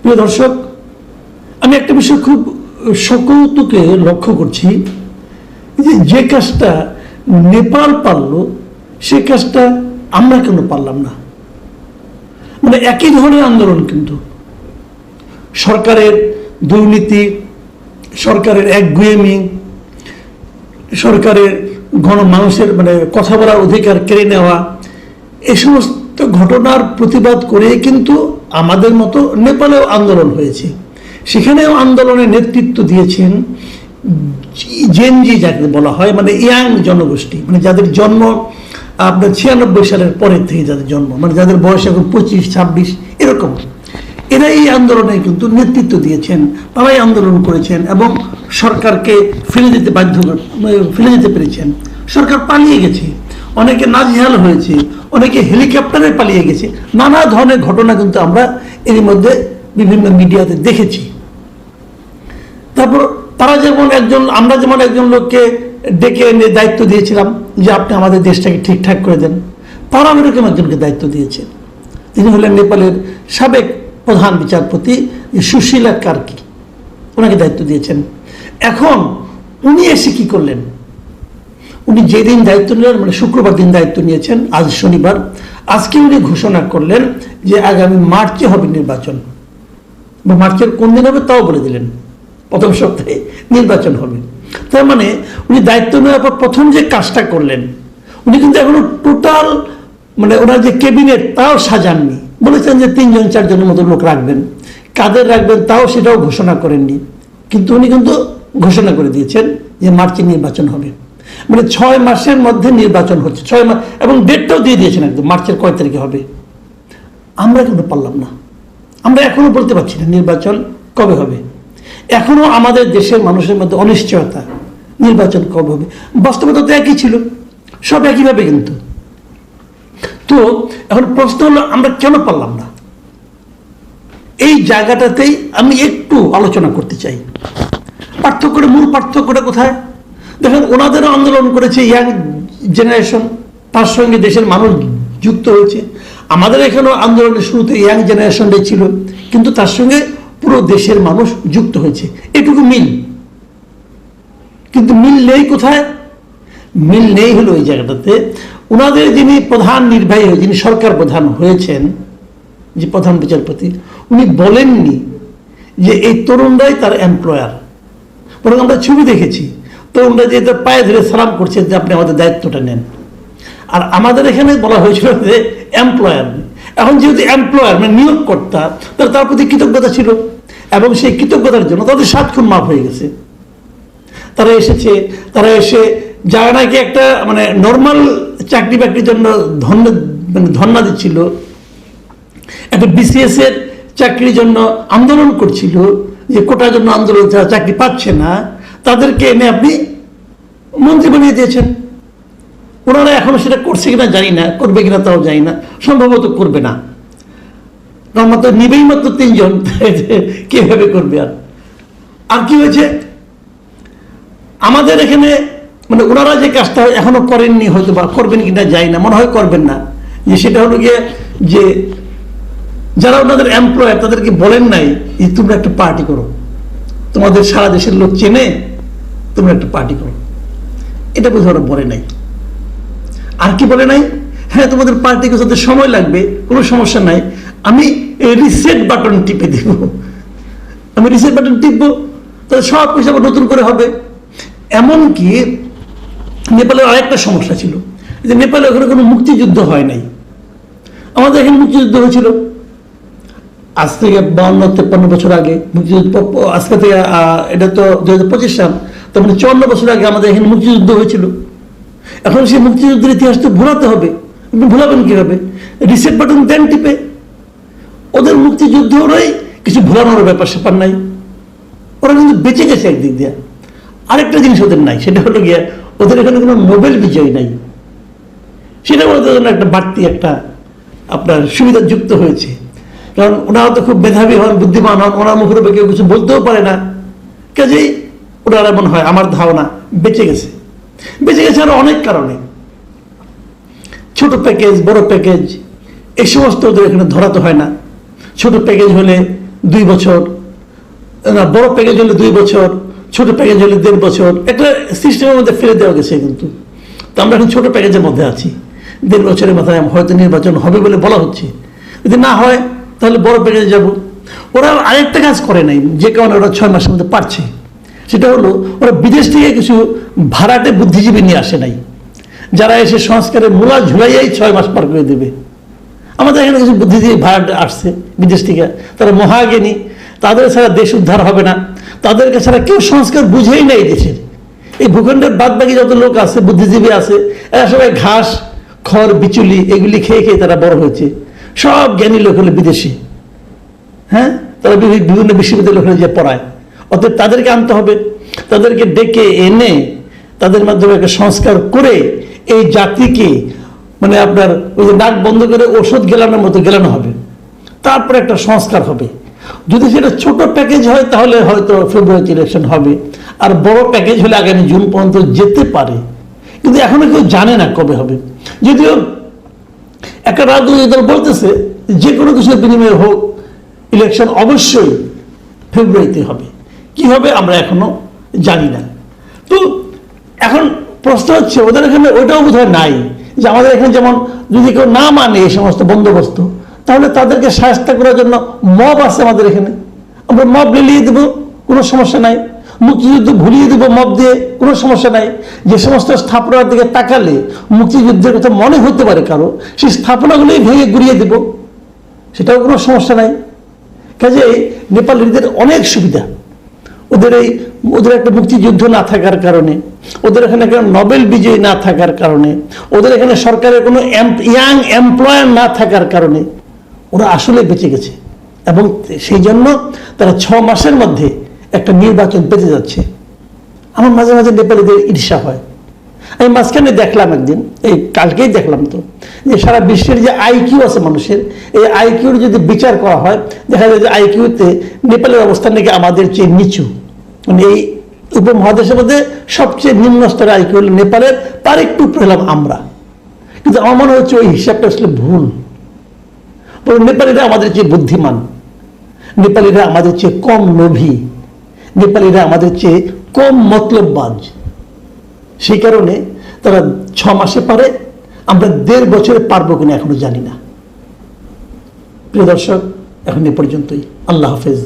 প্রিয় দর্শক, আমি একটা বিষয় খুব সকৌতুকে লক্ষ্য করছি যে কাজটা নেপাল পারল সে কাজটা আমরা কেন পারলাম না। মানে একই ধরনের আন্দোলন, কিন্তু সরকারের দুর্নীতি, সরকারের একগুঁয়েমি, সরকারের মানুষের কথা বলার অধিকার কেড়ে নেওয়া, এই সমস্ত ঘটনার প্রতিবাদ করে কিন্তু আমাদের মতো নেপালেও আন্দোলন হয়েছে। সেখানেও আন্দোলনের নেতৃত্ব দিয়েছেন জেনজি, যাকে বলা হয়, ইয়াং জনগোষ্ঠী, যাদের জন্ম আপনার 96 সালের পরের থেকে যাদের জন্ম, যাদের বয়স এখন 25-26 এরকম, এরা এই আন্দোলনে কিন্তু নেতৃত্ব দিয়েছেন, তারাই আন্দোলন করেছেন এবং সরকারকে ফেলে দিতে পেরেছেন। সরকার পালিয়ে গেছে, অনেকে নাজেহাল হয়েছে, অনেকে হেলিকপ্টারে পালিয়ে গেছে, নানা ধরনের ঘটনা কিন্তু আমরা এর মধ্যে বিভিন্ন মিডিয়াতে দেখেছি। তারপর তারা আমরা যেমন একজন লোককে ডেকে এনে দায়িত্ব দিয়েছিলাম যে আপনি আমাদের দেশটাকে ঠিকঠাক করে দেন, তারা এরকম একজনকে দায়িত্ব দিয়েছেন। তিনি হলেন নেপালের সাবেক প্রধান বিচারপতি সুশীলা কার্কি, ওনাকে দায়িত্ব দিয়েছেন। এখন উনি এসে কি করলেন? উনি যেদিন দায়িত্ব নিলেন, শুক্রবার দিন দায়িত্ব নিয়েছেন, আজ শনিবার, আজকে উনি ঘোষণা করলেন যে আগামী মার্চে হবে নির্বাচন, বা মার্চের কোন দিন হবে তাও বলে দিলেন, প্রথম সপ্তাহে নির্বাচন হবে। তার মানে উনি দায়িত্ব নেওয়ার পর প্রথম যে কাজটা করলেন, উনি কিন্তু এখনো টোটাল ওনার যে ক্যাবিনেট তাও সাজাননি। বলেছেন যে 3-4জনের মতো লোক রাখবেন, কাদের রাখবেন তাও সেটাও ঘোষণা করেননি, কিন্তু উনি কিন্তু ঘোষণা করে দিয়েছেন যে মার্চে নির্বাচন হবে। 6 মাসের মধ্যে নির্বাচন হচ্ছে, 6 মাস, এবং ডেটটাও দিয়ে দিয়েছেন একদম, মার্চের কয় তারিখে হবে। আমরা কিন্তু পারলাম না, আমরা এখনো বলতে পারছি না নির্বাচন কবে হবে। এখনো আমাদের দেশের মানুষের মধ্যে অনিশ্চয়তা, নির্বাচন কবে হবে। বাস্তবতা তো একই ছিল, সব একইভাবে। কিন্তু তো এখন প্রশ্ন হলো আমরা কেন পারলাম না। এই জায়গাটাতেই আমি একটু আলোচনা করতে চাই। মূল পার্থক্যটা কোথায়? দেখেন, ওনাদেরও আন্দোলন করেছে ইয়াং জেনারেশন, তার সঙ্গে দেশের মানুষ যুক্ত হয়েছে। আমাদের এখানেও আন্দোলনের শুরুতে ইয়াং জেনারেশনটাই ছিল, কিন্তু তার সঙ্গে পুরো দেশের মানুষ যুক্ত হয়েছে, এটুকু মিল। কিন্তু মিল নেই কোথায়? মিল নেই হলো এই জায়গাটাতে, ওনাদের যিনি প্রধান নির্বাহী, যিনি সরকার প্রধান হয়েছেন, যে প্রধান বিচারপতি, উনি বলেননি যে এই তরুণরাই তার এমপ্লয়ার। বরং আমরা ছবি দেখেছি, তরুণরা যে তার পায়ে ধরে সালাম করছে যে আপনি আমাদের দায়িত্বটা নেন। আর আমাদের এখানে বলা হয়েছিল যে এমপ্লয়ার। এখন যেহেতু এমপ্লয়ার নিয়োগকর্তা, তাহলে তার প্রতি কৃতজ্ঞতা ছিল, এবং সেই কৃতজ্ঞতার জন্য তাদের 7 খুন মাফ হয়ে গেছে। তারা এসে যারা নাকি একটা নর্মাল চাকরি বাকরির জন্য ধর্ণা দিচ্ছিল, একটা BCS এর চাকরির জন্য আন্দোলন করছিল, যে কোটার জন্য আন্দোলন, যারা চাকরি পাচ্ছে না তাদেরকে এনে আপনি মন্ত্রী বানিয়ে দিয়েছেন। ওনারা এখনো সেটা করছে কিনা জানি না, করবে কিনা তাও জানি না, সম্ভবত করবে না, কারণ মাত্র নিবেই মাত্র 3 জন, কিভাবে করবে। আর কি হয়েছে আমাদের এখানে, ওনারা যে কাজটা এখনো করেননি, হয়তো বা করবেন কিনা জানি না, মনে হয় করবেন না, যে সেটা হলো গিয়ে যে যারা ওনাদের এমপ্লয়ার তাদেরকে বলেন নাই যে তোমরা একটা পার্টি করো, তোমাদের সারা দেশের লোক চেনে, তোমরা একটা পার্টি করো। এটা বোধ হয় বলে নাই। আর কি বলে নাই? হ্যাঁ, তোমাদের পার্টি করতে সময় লাগবে, কোনো সমস্যা নাই, আমি রিসেট বাটন টিপে দেব, আমি রিসেট বাটন টিপবো, তাহলে সব কিছু আবার নতুন করে হবে। এমনকি নেপালের আরেকটা সমস্যা ছিল, যে নেপালে ওখানে কোনো মুক্তিযুদ্ধ হয় নাই। আমাদের এখানে মুক্তিযুদ্ধ হয়েছিল আজ থেকে 52-53 বছর আগে। মুক্তিযুদ্ধ আজকে থেকে, এটা তো 2025 সাল, তার 54 বছর আগে আমাদের এখানে মুক্তিযুদ্ধ হয়েছিল। এখন সেই মুক্তিযুদ্ধের ইতিহাস তো ভুলাতে হবে, আপনি ভুলাবেন কিভাবে? রিসেট বাটন দেন টিপে। ওদের মুক্তিযুদ্ধ ওরাই কিছু ভুলানোর ব্যাপার নাই, ওরা কিন্তু বেঁচে গেছে একদিক দিয়ে। আরেকটা জিনিস ওদের নাই, সেটা হলো গিয়া ওদের এখানে কোনো নোবেল বিজয় নাই, সেটা ওদের জন্য একটা বাড়তি একটা আপনার সুবিধা যুক্ত হয়েছে। কারণ ওনারা তো খুব মেধাবী হন, বুদ্ধিমান হন, ওনার মুখের উপরে কেউ কিছু বলতেও পারে না, কাজেই ওনারা মনে হয় আমার ধারণা বেঁচে গেছে। আরো অনেক কারণে, ছোট প্যাকেজ, বড় প্যাকেজ, এই সমস্ত ওদের এখানে ধরাতে হয় না। ছোট প্যাকেজ হলে 2 বছর, না বড় প্যাকেজ হলে 2 বছর, ছোট প্যাকেজ হলে 1.5 বছর, একটা সিস্টেমের মধ্যে ফেলে দেওয়া গেছে। কিন্তু তো আমরা এখন ছোট প্যাকেজের মধ্যে আছি, 1.5 বছরের মাথায় হয়তো নির্বাচন হবে বলে বলা হচ্ছে। যদি না হয় তাহলে বড় প্যাকেজে যাব। ওরা আরেকটা কাজ করে নাই, যে কারণে ওরা 6 মাসের মধ্যে পারছে, সেটা হলো ওরা বিদেশ থেকে কিছু ভাড়াটে বুদ্ধিজীবী নিয়ে আসে নাই, যারা এসে সংস্কারের মূলা ঝুলাইয়াই 6 মাস পার করে দেবে। আমাদের এখানে কিছু বুদ্ধিজীবী ভাড়াটে আসছে বিদেশ থেকে, তারা মহাজ্ঞানী, তাদের ছাড়া দেশ উদ্ধার হবে না, তাদেরকে ছাড়া কেউ সংস্কার বুঝেই নাই দেশের। এই ভূখণ্ডের বাদ বাকি যত লোক আছে, বুদ্ধিজীবী আছে, এরা সবাই ঘাস, খড়, বিচুলি এগুলি খেয়ে খেয়ে তারা বড় হয়েছে। সব জ্ঞানী লোক হলে বিদেশি, হ্যাঁ, তারা বিভিন্ন বিশ্ববিদ্যালয় যে পড়ায়। অতএব তাদেরকে আনতে হবে, তাদেরকে ডেকে এনে তাদের মাধ্যমে একটা সংস্কার করে এই জাতিকে মানে আপনার ওই যে নাক বন্ধ করে ওষুধ গেলানোর মতো গেলানো হবে, তারপরে একটা সংস্কার হবে। যদি সেটা ছোট প্যাকেজ হয় তাহলে হয়তো ফেব্রুয়ারিতে ইলেকশন হবে, আর বড় প্যাকেজ হলে আগামী জুন পর্যন্ত যেতে পারে, কিন্তু এখনো কেউ জানে না কবে হবে। যদিও একটা রাজনৈতিক দল বলতেছে যে কোনো কিছুর বিনিময়ে হোক ইলেকশন অবশ্যই ফেব্রুয়ারিতে হবে। কি হবে আমরা এখনো জানি না। তো এখন প্রশ্ন হচ্ছে ওদের এখানে ওইটাও বোধহয় নাই, যে আমাদের এখানে যেমন যদি কেউ না মানে এই সমস্ত বন্দোবস্ত, তাহলে তাদেরকে শায়েস্তা করার জন্য মব আছে আমাদের এখানে, আমরা মব লিলিয়ে দেবো, কোনো সমস্যা নাই। মুক্তিযুদ্ধ ভুলিয়ে দেবো মব দিয়ে, কোনো সমস্যা নাই। যে সমস্ত স্থাপনার দিকে তাকালে মুক্তিযুদ্ধের কথা মনে হতে পারে কারো, সেই স্থাপনাগুলোই ভেঙে গুড়িয়ে দেব, সেটাও কোনো সমস্যা নাই। কাজেই নেপালিদের অনেক সুবিধা, ওদের একটা মুক্তিযুদ্ধ না থাকার কারণে, ওদের এখানে কোনো নোবেল বিজয়ী না থাকার কারণে, ওদের এখানে সরকারের কোনো ইয়াং এমপ্লয়ার না থাকার কারণে ওরা আসলে বেঁচে গেছে, এবং সেই জন্য তারা 6 মাসের মধ্যে একটা নির্বাচন পেতে যাচ্ছে। আমার মাঝে মাঝে নেপালিদের ঈর্ষা হয়। আমি মাঝখানে দেখলাম একদিন, এই কালকেই দেখলাম তো, যে সারা বিশ্বের যে আইকিউ আছে মানুষের, এই আইকিউর যদি বিচার করা হয় দেখা যায় যে আইকিউতে নেপালের অবস্থান নাকি আমাদের চেয়ে নিচু। মানে এই উপমহাদেশের মধ্যে সবচেয়ে নিম্ন স্তরে আইকিউ হলো নেপালের, তার একটু উপরে হলাম আমরা। কিন্তু আমার মনে হচ্ছে ওই হিসাবটা আসলে ভুল। নেপালিরা আমাদের চেয়ে বুদ্ধিমান, নেপালিরা আমাদের চেয়ে কম লোভী, নেপালিরা আমাদের চেয়ে কম মতলববাজ। সেই কারণে তারা 6 মাসে পারে, আমরা 1.5 বছরে পারবো কিনা এখনো জানি না। প্রিয় দর্শক, এখন এ পর্যন্তই। আল্লাহ হাফেজ।